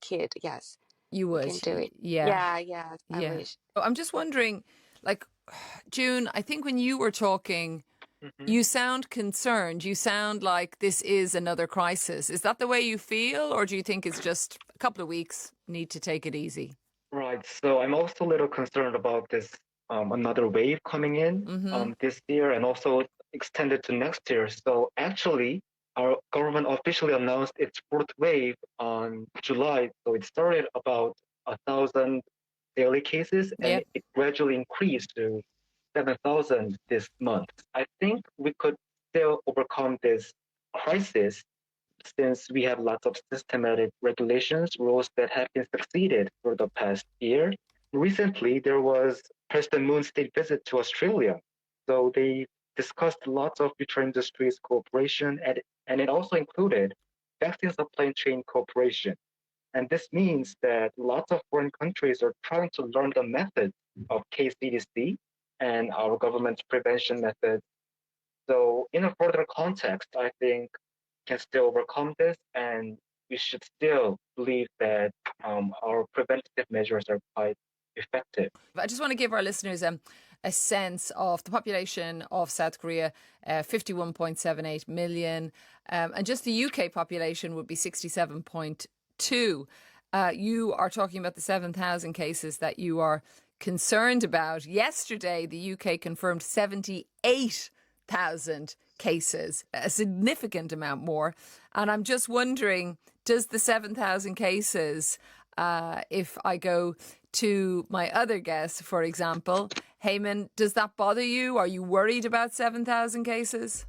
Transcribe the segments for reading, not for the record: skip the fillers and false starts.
kid, yes, You we would, can do it. yeah, Yeah, yes, I yeah. wish. I'm just wondering, like, June, I think when you were talking, Hmm. you sound concerned. You sound like this is another crisis. Is that the way you feel, or do you think it's just a couple of weeks, need to take it easy? Right. So I'm also a little concerned about this another wave coming in Mm-hmm. this year and also extended to next year. So actually, our government officially announced its fourth wave on July. So it started about 1,000 daily cases Yeah. and it gradually increased to 7,000 this month. I think we could still overcome this crisis since we have lots of systematic regulations, rules that have been succeeded for the past year. Recently, there was President Moon's state visit to Australia. So they discussed lots of future industries cooperation, and it also included vaccine supply chain cooperation. And this means that lots of foreign countries are trying to learn the methods of KCDC and our government's prevention methods. So, in a further context, I think can still overcome this, and we should still believe that our preventative measures are quite effective. I just want to give our listeners a sense of the population of South Korea, 51.78 million, and just the UK population would be 67.2. You are talking about the 7,000 cases that you are concerned about. Yesterday, the UK confirmed 78,000 cases, a significant amount more. And I'm just wondering, does the 7,000 cases, if I go to my other guest, for example, Heyman, does that bother you? Are you worried about 7,000 cases?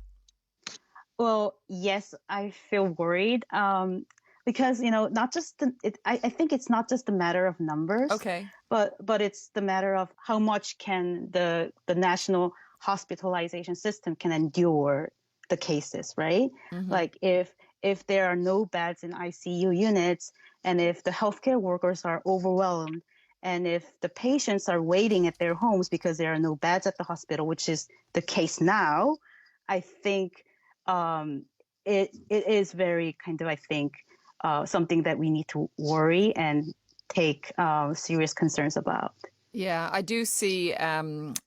Well, yes, I feel worried because not just I think it's not just a matter of numbers, Okay. but it's the matter of how much can the national hospitalization system can endure the cases, right? Mm-hmm. Like if there are no beds in ICU units, and if the healthcare workers are overwhelmed, and if the patients are waiting at their homes because there are no beds at the hospital, which is the case now, I think it is very kind of, I think, something that we need to worry and take serious concerns about. Yeah, I do see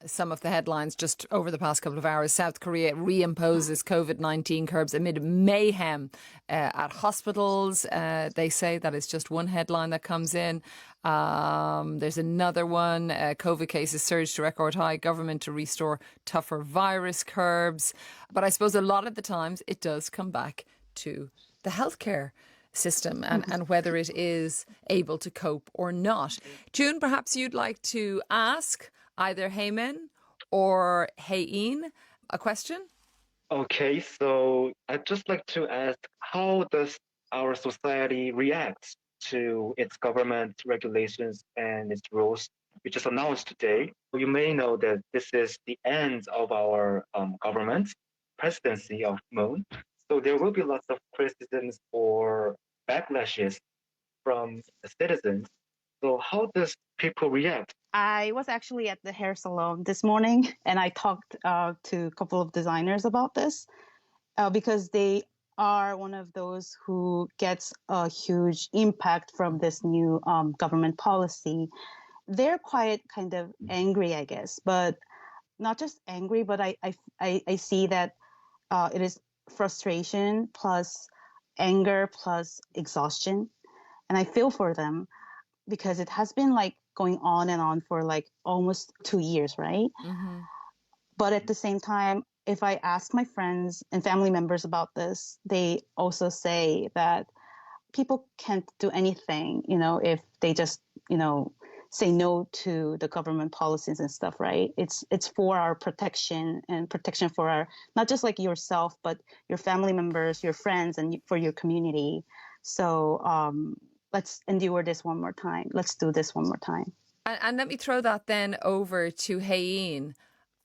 some of the headlines just over the past couple of hours. South Korea reimposes COVID-19 curbs amid mayhem at hospitals. They say that is just one headline that comes in. There's another one. COVID cases surge to record high. Government to restore tougher virus curbs. But I suppose a lot of the times it does come back to the healthcare system and whether it is able to cope or not. June, perhaps you'd like to ask either Heyman or Hayin a question? Okay, so I'd just like to ask, how does our society react to its government regulations and its rules, which is announced today? You may know that this is the end of our government presidency of Moon. So there will be lots of criticisms or backlashes from the citizens. So how does people react? I was actually at the hair salon this morning, and I talked to a couple of designers about this because they are one of those who gets a huge impact from this new government policy. They're quite kind of angry, I guess, but not just angry, but I see that it is frustration plus anger plus exhaustion. And I feel for them because it has been like going on and on for like almost 2 years, right? Mm-hmm. But at the same time, if I ask my friends and family members about this, they also say that people can't do anything, if they just, say no to the government policies and stuff, right? It's for our protection and protection for our, not just like yourself, but your family members, your friends, and for your community. So let's endure this one more time. Let's do this one more time. And let me throw that then over to Hayin,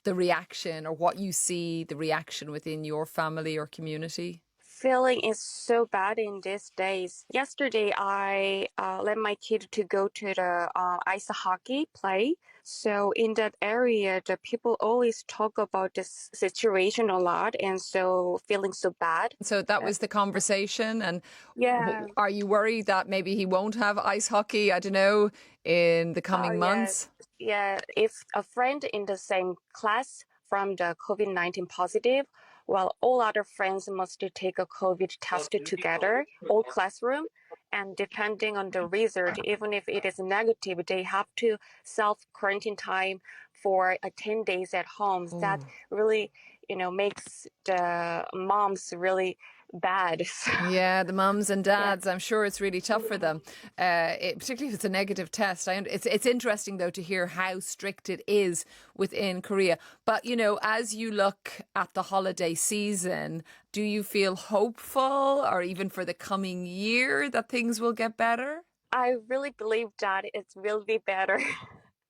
the reaction or what you see, the reaction within your family or community. feeling is so bad in these days. Yesterday, I let my kid to go to the ice hockey play. So in that area, the people always talk about this situation a lot, and so feeling so bad. So that was the conversation. And Yeah. are you worried that maybe he won't have ice hockey, I don't know, in the Oh, coming yeah. months? Yeah. If a friend in the same class from the COVID-19 positive, well, all other friends must take a COVID test together, all classroom. And depending on the result, even if it is negative, they have to self-quarantine time for 10 days at home. That really, makes the moms really bad. Yeah, the mums and Yeah. dads, I'm sure it's really tough for them, particularly if it's a negative test. It's interesting, though, to hear how strict it is within Korea. But, as you look at the holiday season, do you feel hopeful, or even for the coming year, that things will get better? I really believe that it will be better.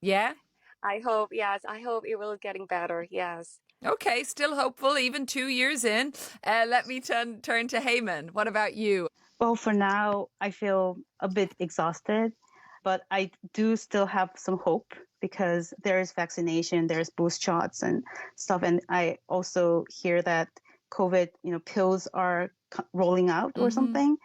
Yeah? Yes, I hope it will getting better. Yes. Okay, still hopeful, even 2 years in. Let me turn to Heyman. What about you? Well, for now, I feel a bit exhausted, but I do still have some hope because there is vaccination, there's boost shots and stuff. And I also hear that COVID, pills are rolling out or something.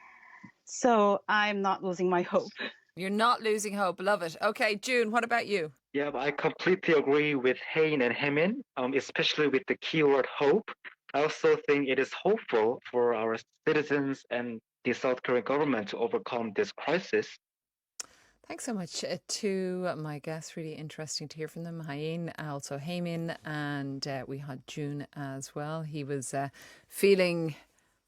So I'm not losing my hope. You're not losing hope. Love it. Okay, June, what about you? Yeah, but I completely agree with Hein and Hemin, especially with the keyword hope. I also think it is hopeful for our citizens and the South Korean government to overcome this crisis. Thanks so much to my guests. Really interesting to hear from them. Hayin, also Heymin, and we had June as well. He was feeling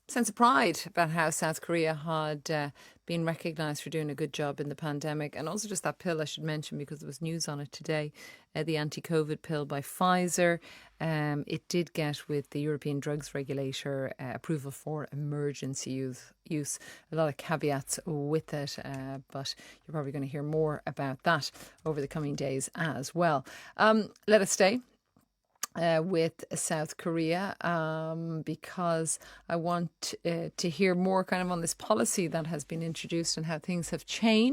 sense of pride about how South Korea had been recognised for doing a good job in the pandemic. And also just that pill I should mention, because there was news on it today, the anti-COVID pill by Pfizer. It did get, with the European Drugs Regulator, approval for emergency use. A lot of caveats with it, but you're probably going to hear more about that over the coming days as well. Let us stay with South Korea, because I want to hear more kind of on this policy that has been introduced and how things have changed.